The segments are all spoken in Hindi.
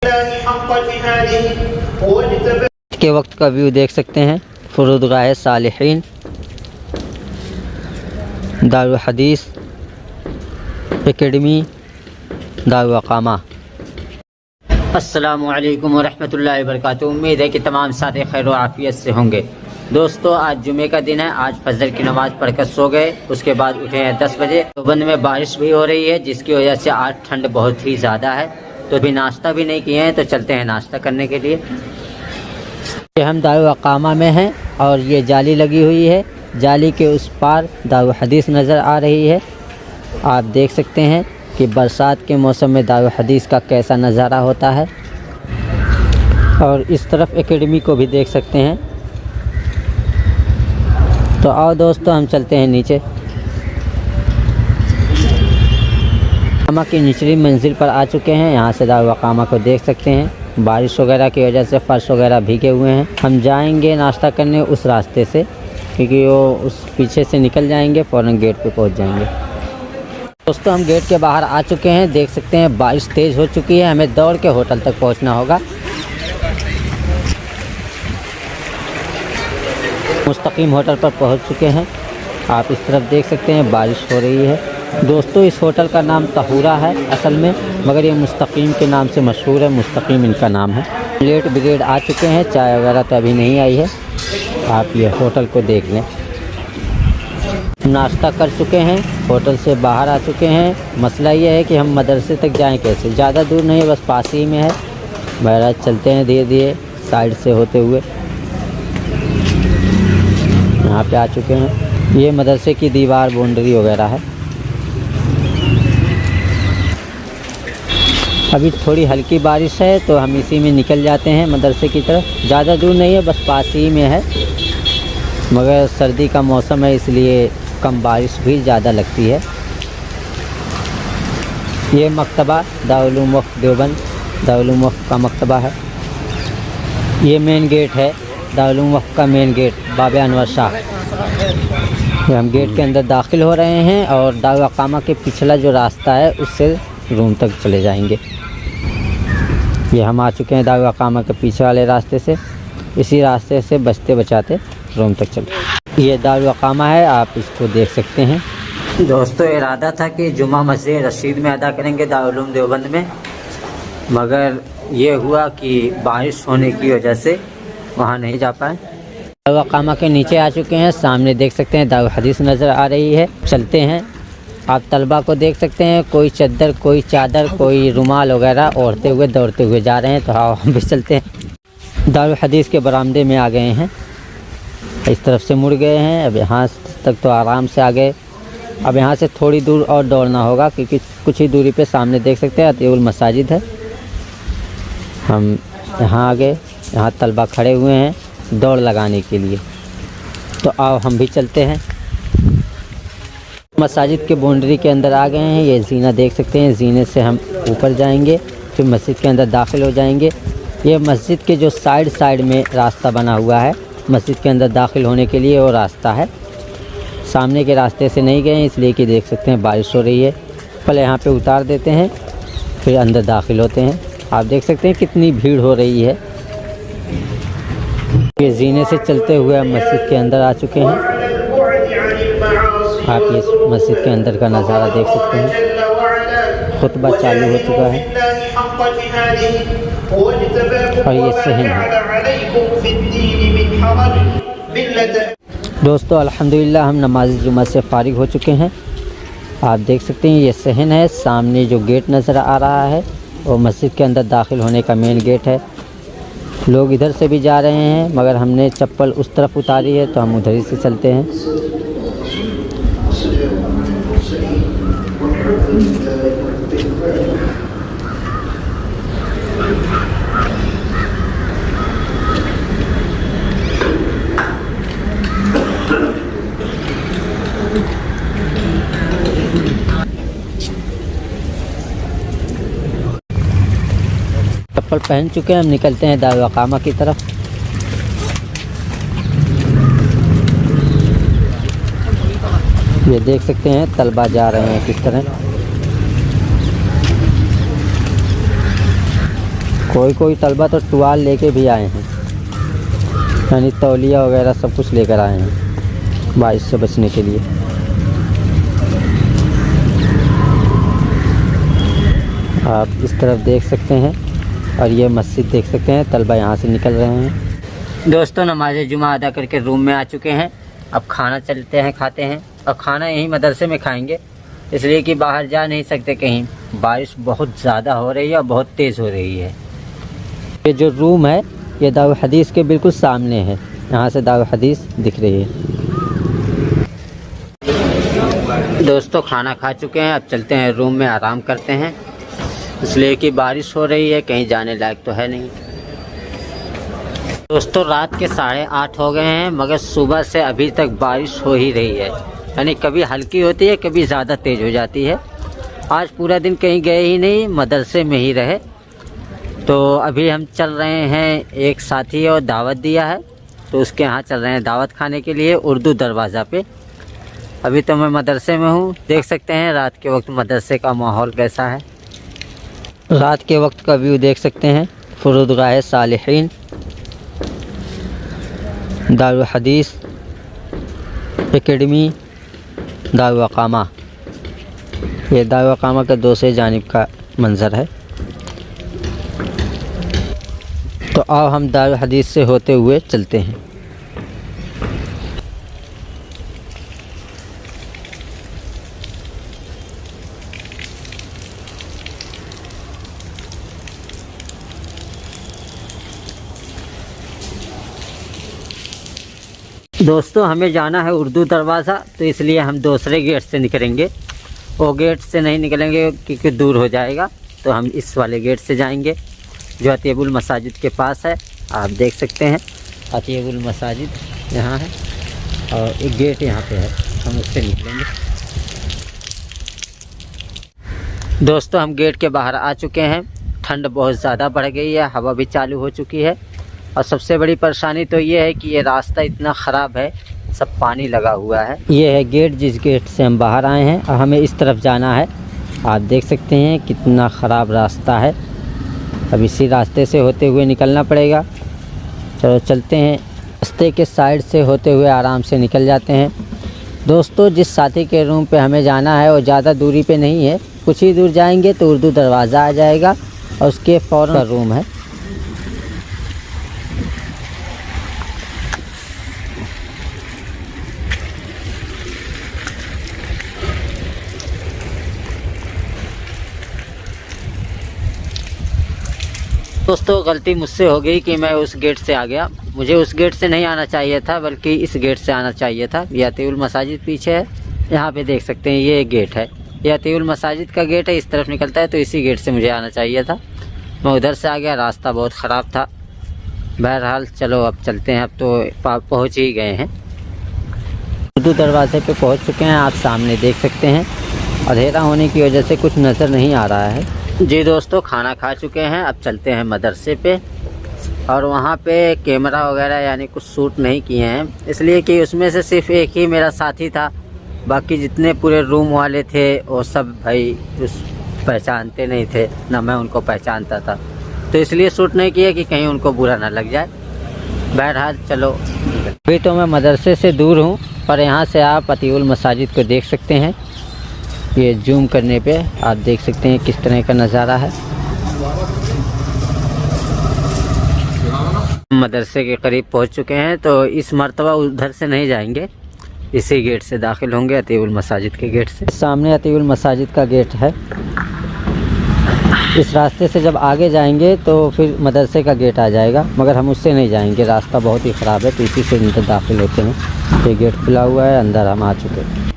के वक्त का व्यू देख सकते हैं। फुरुदगाह सालिहीन दारुल हदीस एकेडमी दारुल अकामा। अस्सलामु अलैकुम वरहमतुल्लाहि वबरकातुहू। उम्मीद है कि तमाम साथी खैर व आफियत से होंगे। दोस्तों, आज जुमे का दिन है। आज फजर की नमाज़ पढ़कर सो गए, उसके बाद उठे हैं 10 बजे। देवबंद में बारिश भी हो रही है, जिसकी वजह से आज ठंड बहुत ही ज़्यादा है। तो अभी नाश्ता भी नहीं किए हैं, तो चलते हैं नाश्ता करने के लिए। ये हम दारुल अकामा में हैं और ये जाली लगी हुई है। जाली के उस पार दारुल हदीस नज़र आ रही है। आप देख सकते हैं कि बरसात के मौसम में दारुल हदीस का कैसा नज़ारा होता है। और इस तरफ एकेडमी को भी देख सकते हैं। तो आओ दोस्तों, हम चलते हैं नीचे। अकामा की निचली मंजिल पर आ चुके हैं। यहाँ से दारुल अकामा को देख सकते हैं। बारिश वगैरह की वजह से फ़र्श वगैरह भीगे हुए हैं। हम जाएंगे नाश्ता करने उस रास्ते से, क्योंकि वो उस पीछे से निकल जाएंगे, फ़ौरन गेट पे पहुँच जाएंगे। दोस्तों, हम गेट के बाहर आ चुके हैं। देख सकते हैं बारिश तेज़ हो चुकी है। हमें दौड़ के होटल तक पहुँचना होगा। मुस्तकीम होटल पर पहुंच चुके हैं। आप इस तरफ देख सकते हैं बारिश हो रही है। दोस्तों, इस होटल का नाम तहूरा है असल में, मगर ये मुस्तकीम के नाम से मशहूर है। मुस्तकीम इनका नाम है। लेट ब्रिगेड आ चुके हैं। चाय वगैरह तो अभी नहीं आई है। आप ये होटल को देख लें। नाश्ता कर चुके हैं, होटल से बाहर आ चुके हैं। मसला ये है कि हम मदरसे तक जाएं कैसे। ज़्यादा दूर नहीं है, बस पास ही में है। बहरहाल चलते हैं धीरे धीरे साइड से होते हुए। यहाँ पे आ चुके हैं। ये मदरसे की दीवार बाउंड्री वगैरह है। अभी थोड़ी हल्की बारिश है, तो हम इसी में निकल जाते हैं मदरसे की तरफ। ज़्यादा दूर नहीं है, बस पास ही में है। मगर सर्दी का मौसम है, इसलिए कम बारिश भी ज़्यादा लगती है। ये मकतबा दारुल उलूम वक्फ देवबंद, दारुल उलूम वक्फ का मकतबा है। ये मेन गेट है, दारुल उलूम वक्फ का मेन गेट, बाबा अनवर शाह। हम गेट के अंदर दाखिल हो रहे हैं और दारुल अकामा के पिछला जो रास्ता है उससे रूम तक चले जाएंगे। ये हम आ चुके हैं दारुल अकामा के पीछे वाले रास्ते से। इसी रास्ते से बचते बचाते रूम तक चले। ये दारुल अकामा है, आप इसको देख सकते हैं। दोस्तों, इरादा था कि जुमा मस्जिद रशीद में अदा करेंगे दारुल उलूम देवबंद में, मगर ये हुआ कि बारिश होने की वजह से वहाँ नहीं जा पाए। दारुल अकामा के नीचे आ चुके हैं। सामने देख सकते हैं दारुल हदीस नज़र आ रही है। चलते हैं। आप तलबा को देख सकते हैं, कोई चद्दर, कोई चादर, कोई रुमाल वगैरह ओढ़ते हुए दौड़ते हुए जा रहे हैं। तो हाँ, हम भी चलते हैं। दारुल हदीस के बरामदे में आ गए हैं। इस तरफ से मुड़ गए हैं। अब यहाँ तक तो आराम से आ गए। अब यहाँ से थोड़ी दूर और दौड़ना होगा, क्योंकि कुछ ही दूरी पे सामने देख सकते हैं अतीउल मसाजिद है। हम यहाँ आ गए। यहाँ तलबा खड़े हुए हैं दौड़ लगाने के लिए। तो आओ हम भी चलते हैं। मस्जिद के बाउंड्री के अंदर आ गए हैं। ये जीना देख सकते हैं। जीने से हम ऊपर जाएंगे, फिर मस्जिद के अंदर दाखिल हो जाएंगे। ये मस्जिद के जो साइड में रास्ता बना हुआ है, मस्जिद के अंदर दाखिल होने के लिए वो रास्ता है। सामने के रास्ते से नहीं गए, इसलिए कि देख सकते हैं बारिश हो रही है। पहले यहाँ पे उतार देते हैं, फिर अंदर दाखिल होते हैं। आप देख सकते हैं कितनी भीड़ हो रही है। ये जीने से चलते हुए हम मस्जिद के अंदर आ चुके हैं। आप इस मस्जिद के अंदर का नज़ारा देख सकते हैं। खुतबा चालू हो चुका है और ये सहन है। दोस्तों, अल्हम्दुलिल्लाह हम नमाज जुमा से फ़ारिग हो चुके हैं। आप देख सकते हैं ये सहन है। सामने जो गेट नज़र आ रहा है वो मस्जिद के अंदर दाखिल होने का मेन गेट है। लोग इधर से भी जा रहे हैं, मगर हमने चप्पल उस तरफ उतारी है, तो हम उधर ही से चलते हैं। चप्पल पहन चुके हैं, हम निकलते हैं दारुल अकामा की तरफ। ये देख सकते हैं तलबा जा रहे हैं किस तरह। कोई कोई तलबा तो टुवाल लेके भी आए हैं, यानी तौलिया वगैरह सब कुछ लेकर आए हैं बारिश से बचने के लिए। आप इस तरफ देख सकते हैं और ये मस्जिद देख सकते हैं, तलबा यहाँ से निकल रहे हैं। दोस्तों नमाज जुमा अदा करके रूम में आ चुके हैं। अब खाना चलते हैं, खाते हैं। और खाना यहीं मदरसे में खाएंगे, इसलिए कि बाहर जा नहीं सकते कहीं, बारिश बहुत ज़्यादा हो रही है और बहुत तेज़ हो रही है। ये जो रूम है ये दारुल हदीस के बिल्कुल सामने है, यहाँ से दारुल हदीस दिख रही है। दोस्तों खाना खा चुके हैं, अब चलते हैं रूम में आराम करते हैं, इसलिए कि बारिश हो रही है, कहीं जाने लायक तो है नहीं। दोस्तों रात के 8:30 हो गए हैं, मगर सुबह से अभी तक बारिश हो ही रही है, यानी कभी हल्की होती है कभी ज़्यादा तेज़ हो जाती है। आज पूरा दिन कहीं गए ही नहीं, मदरसे में ही रहे। तो अभी हम चल रहे हैं, एक साथी और दावत दिया है तो उसके यहाँ चल रहे हैं दावत खाने के लिए, उर्दू दरवाज़ा पे। अभी तो मैं मदरसे में हूँ, देख सकते हैं रात के वक्त मदरसे का माहौल कैसा है। रात के वक्त का व्यू देख सकते हैं। फुरुदगाह सालिहीन, दारुल हदीस एकेडमी, दारुल अकामा। ये दारुल अकामा का दूसरे जानिब का मंज़र है। तो आओ हम दारुल हदीस से होते हुए चलते हैं। दोस्तों हमें जाना है उर्दू दरवाज़ा, तो इसलिए हम दूसरे गेट से निकलेंगे। वो गेट से नहीं निकलेंगे क्योंकि दूर हो जाएगा, तो हम इस वाले गेट से जाएंगे जो अतीबुल मसाजिद के पास है। आप देख सकते हैं अतीबुल मसाजिद यहाँ है और एक गेट यहाँ पे है, हम उससे निकलेंगे। दोस्तों हम गेट के बाहर आ चुके हैं। ठंड बहुत ज़्यादा बढ़ गई है, हवा भी चालू हो चुकी है और सबसे बड़ी परेशानी तो ये है कि ये रास्ता इतना ख़राब है, सब पानी लगा हुआ है। ये है गेट, जिस गेट से हम बाहर आए हैं और हमें इस तरफ जाना है। आप देख सकते हैं कितना ख़राब रास्ता है, अब इसी रास्ते से होते हुए निकलना पड़ेगा। चलो चलते हैं, रास्ते के साइड से होते हुए आराम से निकल जाते हैं। दोस्तों जिस साथी के रूम पे हमें जाना है वो ज़्यादा दूरी पे नहीं है, कुछ ही दूर जाएंगे तो उर्दू दरवाज़ा आ जाएगा और उसके फ़ौरन रूम है। दोस्तों गलती मुझसे हो गई कि मैं उस गेट से आ गया, मुझे उस गेट से नहीं आना चाहिए था बल्कि इस गेट से आना चाहिए था। ये अतीउल मसाजिद पीछे है, यहाँ पे देख सकते हैं ये गेट है, ये अतीउल मसाजिद का गेट है, इस तरफ निकलता है, तो इसी गेट से मुझे आना चाहिए था। मैं उधर से आ गया, रास्ता बहुत ख़राब था। बहरहाल चलो अब चलते हैं, अब तो पहुँच ही गए हैं, उर्दू दरवाजे पे पहुँच चुके हैं। आप सामने देख सकते हैं, अंधेरा होने की वजह से कुछ नज़र नहीं आ रहा है। जी दोस्तों खाना खा चुके हैं, अब चलते हैं मदरसे पे। और वहाँ पे कैमरा वगैरह यानी कुछ शूट नहीं किए हैं, इसलिए कि उसमें से सिर्फ एक ही मेरा साथी था, बाकी जितने पूरे रूम वाले थे वो सब भाई उस पहचानते नहीं थे, ना मैं उनको पहचानता था, तो इसलिए शूट नहीं किया कि कहीं उनको बुरा ना लग जाए। बहरहाल चलो, अभी तो मैं मदरसे से दूर हूँ, पर यहाँ से आप अतीउल मसाजिद को देख सकते हैं। ये जूम करने पे आप देख सकते हैं किस तरह का नज़ारा है। मदरसे के करीब पहुंच चुके हैं, तो इस मर्तबा उधर से नहीं जाएंगे, इसी गेट से दाखिल होंगे, अतीउल मसाजिद के गेट से। सामने अतीउल मसाजिद का गेट है, इस रास्ते से जब आगे जाएंगे तो फिर मदरसे का गेट आ जाएगा, मगर हम उससे नहीं जाएंगे, रास्ता बहुत ही ख़राब है, तो इसी से अंदर दाखिल होते हैं। ये गेट खुला हुआ है, अंदर हम आ चुके हैं।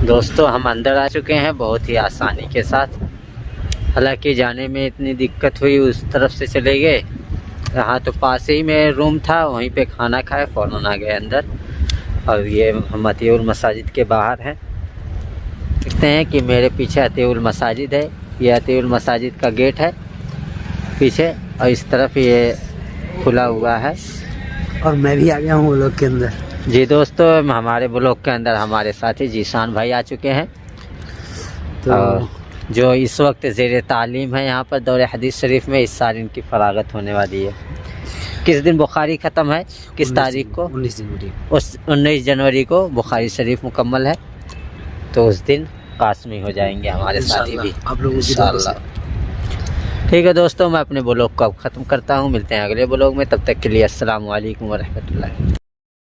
दोस्तों हम अंदर आ चुके हैं बहुत ही आसानी के साथ, हालांकि जाने में इतनी दिक्कत हुई, उस तरफ से चले गए, यहाँ तो पास ही में रूम था, वहीं पे खाना खाए फ़ौरन आ गए अंदर। और ये हम अतीउल मसाजिद के बाहर हैं, देखते हैं कि मेरे पीछे अतीउल मसाजिद है। ये अतीउल मसाजिद का गेट है पीछे, और इस तरफ ये खुला हुआ है। और मैं भी आ गया हूँ ब्लॉक के अंदर। जी दोस्तों, हमारे ब्लॉक के अंदर हमारे साथी जीशान भाई आ चुके हैं। तो और जो इस वक्त ज़ेर तालीम है यहाँ पर दौरे हदीस शरीफ में, इस साल इनकी फरागत होने वाली है। किस दिन बुखारी ख़त्म है, किस तारीख को? 19 जनवरी। उस 19 जनवरी को बुखारी शरीफ मुकम्मल है, तो उस दिन कासमी हो जाएंगे हमारे साथी भी आप लोगों की इंशाअल्लाह। ठीक है दोस्तों, मैं अपने ब्लॉग को अब ख़त्म करता हूँ। मिलते हैं अगले ब्लॉग में, तब तक के लिए अस्सलाम वालेकुम व रहमतुल्लाह।